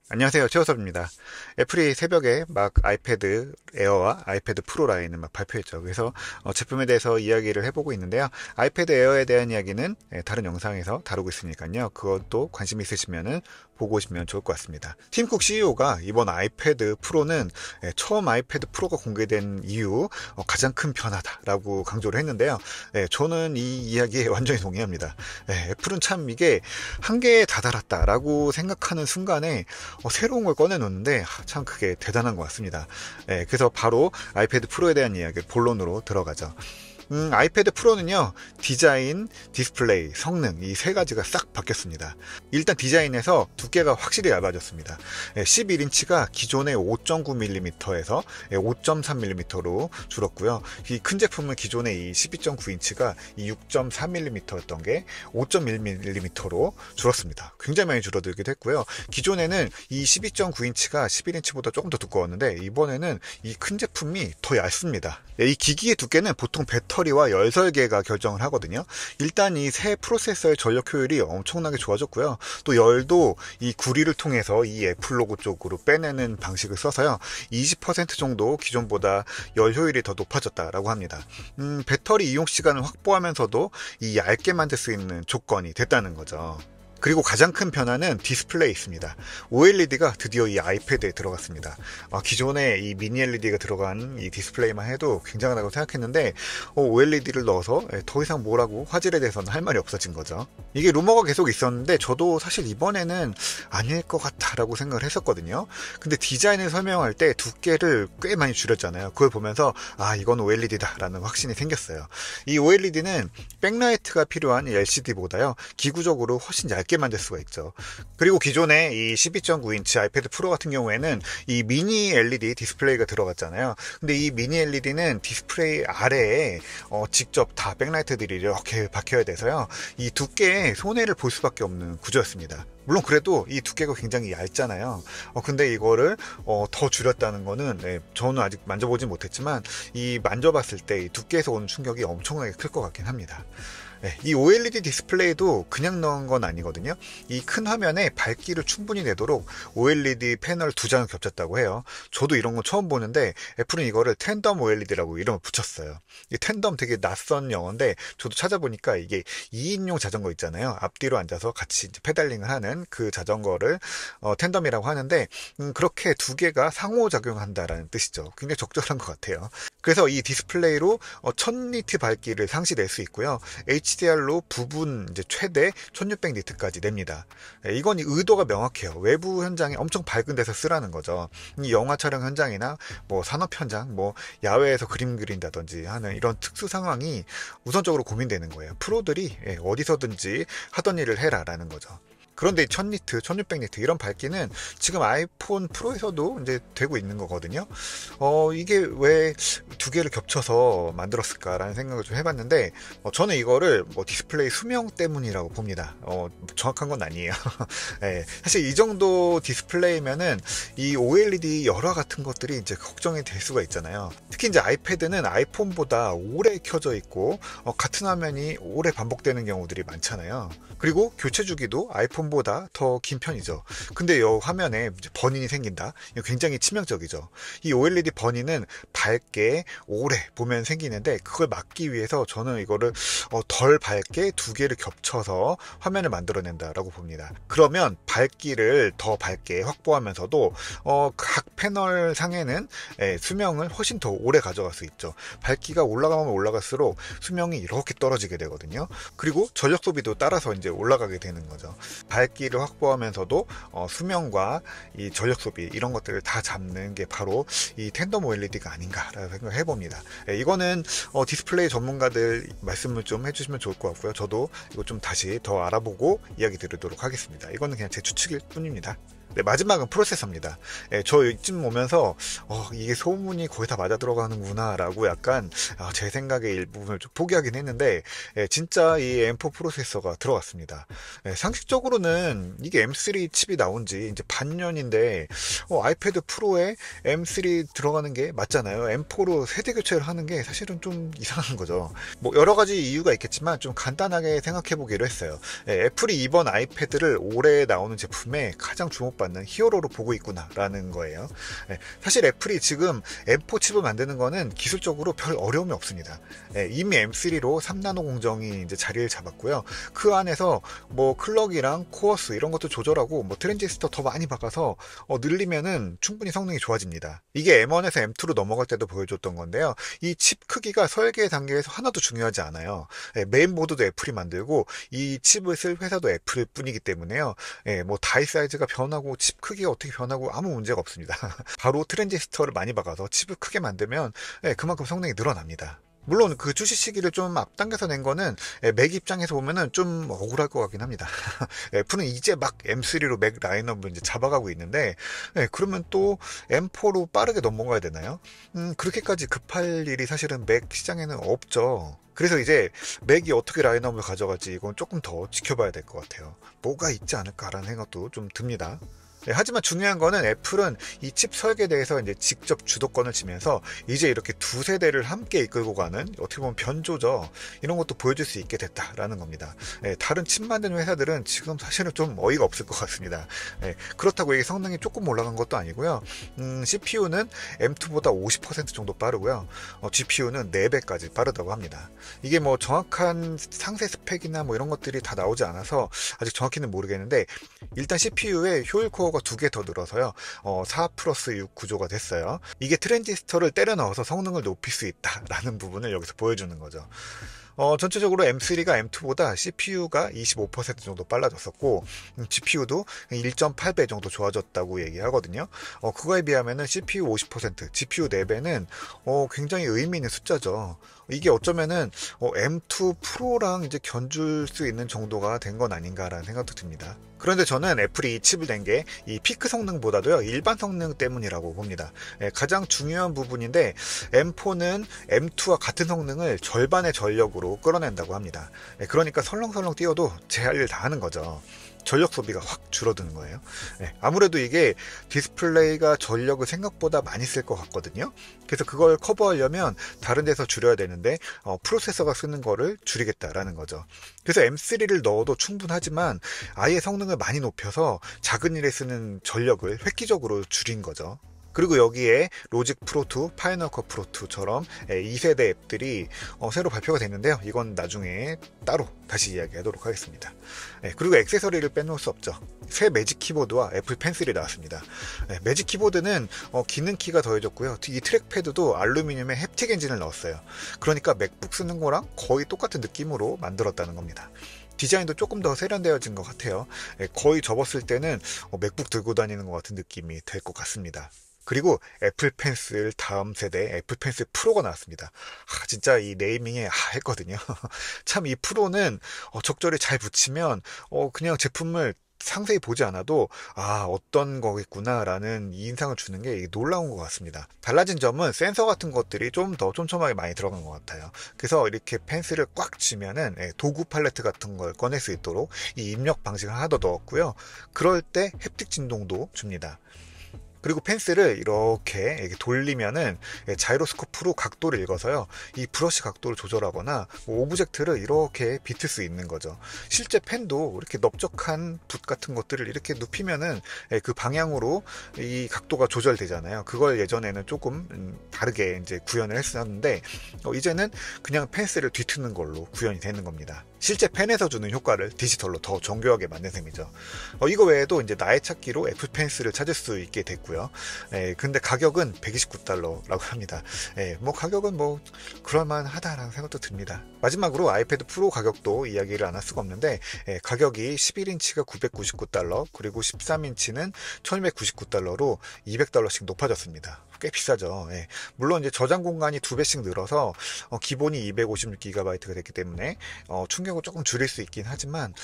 안녕하세요. 최호섭입니다. 애플이 새벽에 막 아이패드 에어와 아이패드 프로 라인을 막 발표했죠. 그래서 제품에 대해서 이야기를 해보고 있는데요. 아이패드 에어에 대한 이야기는 다른 영상에서 다루고 있으니까요. 그것도 관심 있으시면은 보고 오시면 좋을 것 같습니다. 팀 쿡 CEO가 이번 아이패드 프로는 처음 아이패드 프로가 공개된 이후 가장 큰 변화다라고 강조를 했는데요. 저는 이 이야기에 완전히 동의합니다. 애플은 참 이게 한계에 다다랐다라고 생각하는 순간에 새로운 걸 꺼내놓는데 참 그게 대단한 것 같습니다. 그래서 바로 아이패드 프로에 대한 이야기 본론으로 들어가죠. 아이패드 프로는요, 디자인, 디스플레이, 성능 이 세 가지가 싹 바뀌었습니다. 일단 디자인에서 두께가 확실히 얇아졌습니다. 11인치가 기존의 5.9mm에서 5.3mm로 줄었고요. 이 큰 제품은 기존의 이 12.9인치가 이 6.4mm였던 게 5.1mm로 줄었습니다. 굉장히 많이 줄어들기도 했고요. 기존에는 이 12.9인치가 11인치보다 조금 더 두꺼웠는데 이번에는 이 큰 제품이 더 얇습니다. 이 기기의 두께는 보통 배터리와 열설계가 결정을 하거든요. 일단 이 새 프로세서의 전력 효율이 엄청나게 좋아졌고요. 또 열도 이 구리를 통해서 이 애플 로고 쪽으로 빼내는 방식을 써서요. 20% 정도 기존보다 열 효율이 더 높아졌다라고 합니다. 배터리 이용 시간을 확보하면서도 이 얇게 만들 수 있는 조건이 됐다는 거죠. 그리고 가장 큰 변화는 디스플레이입니다. OLED가 드디어 이 아이패드에 들어갔습니다. 기존에 이 미니 LED가 들어간 이 디스플레이만 해도 굉장하다고 생각했는데 OLED를 넣어서 더 이상 뭐라고 화질에 대해서는 할 말이 없어진 거죠. 이게 루머가 계속 있었는데 저도 사실 이번에는 아닐 것 같다라고 생각을 했었거든요. 근데 디자인을 설명할 때 두께를 꽤 많이 줄였잖아요. 그걸 보면서 이건 OLED다라는 확신이 생겼어요. 이 OLED는 백라이트가 필요한 LCD보다요 기구적으로 훨씬 얇게 만들 수가 있죠. 그리고 기존에 이 12.9인치 아이패드 프로 같은 경우에는 이 미니 LED 디스플레이가 들어갔잖아요. 근데 이 미니 LED는 디스플레이 아래에 직접 다 백라이트들이 이렇게 박혀야 돼서요. 이 두께에 손해를 볼 수밖에 없는 구조였습니다. 물론 그래도 이 두께가 굉장히 얇잖아요. 근데 이거를 더 줄였다는 거는 저는 아직 만져보진 못했지만 이 만져봤을 때 이 두께에서 오는 충격이 엄청나게 클 것 같긴 합니다. 이 OLED 디스플레이도 그냥 넣은 건 아니거든요. 이 큰 화면에 밝기를 충분히 내도록 OLED 패널 두 장을 겹쳤다고 해요. 저도 이런 거 처음 보는데 애플은 이거를 텐덤 OLED라고 이름을 붙였어요. 이 텐덤 되게 낯선 영어인데 저도 찾아보니까 이게 2인용 자전거 있잖아요. 앞뒤로 앉아서 같이 이제 페달링을 하는 그 자전거를 텐덤이라고 하는데 그렇게 두 개가 상호작용한다라는 뜻이죠. 굉장히 적절한 것 같아요. 그래서 이 디스플레이로 1000니트 밝기를 상시낼 수 있고요. HDR로 부분 이제 최대 1600니트까지 냅니다. 이건 의도가 명확해요. 외부 현장에 엄청 밝은 데서 쓰라는 거죠. 이 영화 촬영 현장이나 뭐 산업 현장, 뭐 야외에서 그림 그린다든지 하는 이런 특수 상황이 우선적으로 고민되는 거예요. 프로들이 어디서든지 하던 일을 해라라는 거죠. 그런데 1000니트, 1600니트 이런 밝기는 지금 아이폰 프로에서도 이제 되고 있는 거거든요. 이게 왜 두 개를 겹쳐서 만들었을까라는 생각을 좀 해봤는데 저는 이거를 디스플레이 수명 때문이라고 봅니다. 정확한 건 아니에요. 사실 이 정도 디스플레이면은 이 OLED 열화 같은 것들이 이제 걱정이 될 수가 있잖아요. 특히 이제 아이패드는 아이폰보다 오래 켜져 있고 같은 화면이 오래 반복되는 경우들이 많잖아요. 그리고 교체 주기도 아이폰보다 더 긴 편이죠. 근데 이 화면에 버닝이 생긴다. 이거 굉장히 치명적이죠. 이 OLED 버닝은 밝게 오래 보면 생기는데 그걸 막기 위해서 저는 이거를 덜 밝게 두 개를 겹쳐서 화면을 만들어낸다라고 봅니다. 그러면 밝기를 더 밝게 확보하면서도 각 패널 상에는 수명을 훨씬 더 오래 가져갈 수 있죠. 밝기가 올라가면 올라갈수록 수명이 이렇게 떨어지게 되거든요. 그리고 전력 소비도 따라서 이제 올라가게 되는 거죠. 밝기를 확보하면서도 수명과 이 전력 소비 이런 것들을 다 잡는 게 바로 이 텐덤 OLED가 아닌가라고 생각을 해봅니다. 이거는 디스플레이 전문가들 말씀을 좀 해주시면 좋을 것 같고요. 저도 이거 좀 다시 더 알아보고 이야기 드리도록 하겠습니다. 이거는 그냥 제 추측일 뿐입니다. 네, 마지막은 프로세서입니다. 저 이쯤 오면서 이게 소문이 거의 다 맞아 들어가는구나 라고 약간 제 생각의 일부분을 좀 포기하긴 했는데 진짜 이 M4 프로세서가 들어갔습니다. 상식적으로는 이게 M3 칩이 나온 지 이제 반년인데 아이패드 프로에 M3 들어가는 게 맞잖아요. M4로 세대 교체를 하는 게 사실은 좀 이상한 거죠. 뭐 여러 가지 이유가 있겠지만 좀 간단하게 생각해 보기로 했어요. 애플이 이번 아이패드를 올해 나오는 제품에 가장 주목받는 주목받는 히어로로 보고 있구나라는 거예요. 사실 애플이 지금 M4 칩을 만드는 거는 기술적으로 별 어려움이 없습니다. 이미 M3로 3나노 공정이 이제 자리를 잡았고요. 그 안에서 뭐 클럭이랑 코어 수 이런 것도 조절하고 뭐 트랜지스터 더 많이 박아서 늘리면은 충분히 성능이 좋아집니다. 이게 M1에서 M2로 넘어갈 때도 보여줬던 건데요. 이 칩 크기가 설계 단계에서 하나도 중요하지 않아요. 메인보드도 애플이 만들고 이 칩을 쓸 회사도 애플 뿐이기 때문에요. 뭐 다이 사이즈가 변하고 칩 크기가 어떻게 변하고 아무 문제가 없습니다. 바로 트랜지스터를 많이 박아서 칩을 크게 만들면 그만큼 성능이 늘어납니다. 물론 그 출시 시기를 좀 앞당겨서 낸 거는 맥 입장에서 보면은 좀 억울할 것 같긴 합니다. 애플은 이제 막 M3로 맥 라인업을 이제 잡아가고 있는데, 그러면 또 M4로 빠르게 넘어가야 되나요? 그렇게까지 급할 일이 사실은 맥 시장에는 없죠. 그래서 이제 맥이 어떻게 라인업을 가져갈지 이건 조금 더 지켜봐야 될 것 같아요. 뭐가 있지 않을까라는 생각도 좀 듭니다. 하지만 중요한 거는 애플은 이 칩 설계에 대해서 이제 직접 주도권을 쥐면서 이제 이렇게 두 세대를 함께 이끌고 가는 어떻게 보면 변조죠. 이런 것도 보여줄 수 있게 됐다라는 겁니다. 다른 칩 만드는 회사들은 지금 사실은 좀 어이가 없을 것 같습니다. 그렇다고 이게 성능이 조금 올라간 것도 아니고요. CPU는 M2보다 50% 정도 빠르고요. GPU는 4배까지 빠르다고 합니다. 이게 뭐 정확한 상세 스펙이나 뭐 이런 것들이 다 나오지 않아서 아직 정확히는 모르겠는데 일단 CPU에 효율 코어가 2개 더 늘어서요. 4+6 구조가 됐어요. 이게 트랜지스터를 때려 넣어서 성능을 높일 수 있다라는 부분을 여기서 보여주는 거죠. 전체적으로 M3가 M2보다 CPU가 25% 정도 빨라졌었고 GPU도 1.8배 정도 좋아졌다고 얘기하거든요. 그거에 비하면은 CPU 50%, GPU 4배는 굉장히 의미 있는 숫자죠. 이게 어쩌면은 M2 프로랑 이제 견줄 수 있는 정도가 된 건 아닌가라는 생각도 듭니다. 그런데 저는 애플이 이 칩을 낸 게 이 피크 성능보다도요 일반 성능 때문이라고 봅니다. 가장 중요한 부분인데 M4는 M2와 같은 성능을 절반의 전력으로 끌어낸다고 합니다. 그러니까 설렁설렁 뛰어도 제 할 일 다 하는 거죠. 전력 소비가 확 줄어드는 거예요. 아무래도 이게 디스플레이가 전력을 생각보다 많이 쓸 것 같거든요. 그래서 그걸 커버하려면 다른 데서 줄여야 되는데 프로세서가 쓰는 거를 줄이겠다라는 거죠. 그래서 M3를 넣어도 충분하지만 아예 성능을 많이 높여서 작은 일에 쓰는 전력을 획기적으로 줄인 거죠. 그리고 여기에 로직 프로2, 파이널 컷 프로2처럼 2세대 앱들이 새로 발표가 됐는데요. 이건 나중에 따로 다시 이야기하도록 하겠습니다. 그리고 액세서리를 빼놓을 수 없죠. 새 매직 키보드와 애플 펜슬이 나왔습니다. 매직 키보드는 기능키가 더해졌고요. 이 트랙패드도 알루미늄의 햅틱 엔진을 넣었어요. 그러니까 맥북 쓰는 거랑 거의 똑같은 느낌으로 만들었다는 겁니다. 디자인도 조금 더 세련되어진 것 같아요. 거의 접었을 때는 맥북 들고 다니는 것 같은 느낌이 될 것 같습니다. 그리고 애플 펜슬 다음 세대 애플 펜슬 프로가 나왔습니다. 진짜 이 네이밍에 했거든요. 참 이 프로는 적절히 잘 붙이면 그냥 제품을 상세히 보지 않아도 어떤 거겠구나 라는 인상을 주는 게 놀라운 것 같습니다. 달라진 점은 센서 같은 것들이 좀 더 촘촘하게 많이 들어간 것 같아요. 그래서 이렇게 펜슬을 꽉 쥐면은 도구 팔레트 같은 걸 꺼낼 수 있도록 이 입력 방식을 하나 더 넣었고요. 그럴 때 햅틱 진동도 줍니다. 그리고 펜슬을 이렇게 돌리면은 자이로스코프로 각도를 읽어서요. 이 브러쉬 각도를 조절하거나 오브젝트를 이렇게 비틀 수 있는 거죠. 실제 펜도 이렇게 넓적한 붓 같은 것들을 이렇게 눕히면은 그 방향으로 이 각도가 조절되잖아요. 그걸 예전에는 조금 다르게 이제 구현을 했었는데 이제는 그냥 펜슬을 뒤트는 걸로 구현이 되는 겁니다. 실제 펜에서 주는 효과를 디지털로 더 정교하게 만든 셈이죠. 이거 외에도 이제 나의 찾기로 애플 펜슬을 찾을 수 있게 됐고요. 근데 가격은 $129라고 합니다. 뭐 가격은 뭐 그럴만하다라는 생각도 듭니다. 마지막으로 아이패드 프로 가격도 이야기를 안 할 수가 없는데 가격이 11인치가 $999 그리고 13인치는 $1299로 $200씩 높아졌습니다. 꽤 비싸죠. 물론 이제 저장 공간이 2배씩 늘어서 기본이 256GB가 됐기 때문에 충격을 조금 줄일 수 있긴 하지만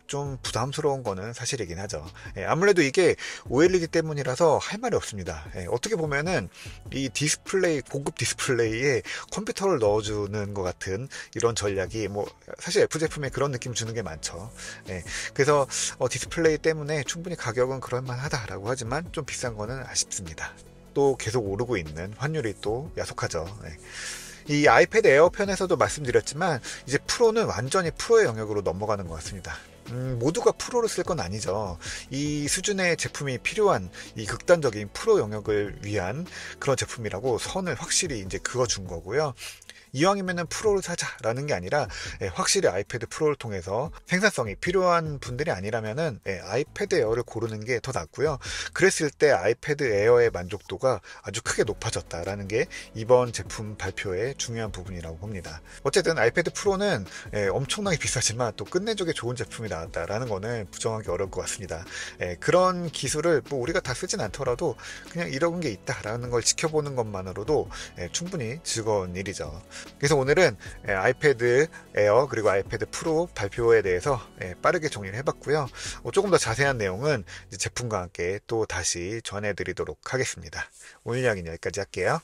좀 부담스러운 거는 사실이긴 하죠. 아무래도 이게 OLED 때문이라서 할 말이 없습니다. 어떻게 보면은 이 디스플레이 고급 디스플레이에 컴퓨터를 넣어주는 것 같은 이런 전략이 뭐 사실 애플 제품에 그런 느낌 주는 게 많죠. 그래서 디스플레이 때문에 충분히 가격은 그럴만하다라고 하지만 좀 비싼 거는 아쉽습니다. 또 계속 오르고 있는 환율이 또 야속하죠. 이 아이패드 에어 편에서도 말씀드렸지만 이제 프로는 완전히 프로의 영역으로 넘어가는 것 같습니다. 모두가 프로를 쓸 건 아니죠. 이 수준의 제품이 필요한 이 극단적인 프로 영역을 위한 그런 제품이라고 선을 확실히 이제 그어준 거고요. 이왕이면은 프로를 사자라는 게 아니라 확실히 아이패드 프로를 통해서 생산성이 필요한 분들이 아니라면은 아이패드 에어를 고르는 게 더 낫고요. 그랬을 때 아이패드 에어의 만족도가 아주 크게 높아졌다라는 게 이번 제품 발표의 중요한 부분이라고 봅니다. 어쨌든 아이패드 프로는 엄청나게 비싸지만 또 끝내주기 좋은 제품이 나왔다라는 거는 부정하기 어려울 것 같습니다. 그런 기술을 뭐 우리가 다 쓰진 않더라도 그냥 이런 게 있다라는 걸 지켜보는 것만으로도 충분히 즐거운 일이죠. 그래서 오늘은 아이패드 에어 그리고 아이패드 프로 발표에 대해서 빠르게 정리를 해봤고요. 조금 더 자세한 내용은 제품과 함께 또 다시 전해드리도록 하겠습니다. 오늘 이야기는 여기까지 할게요.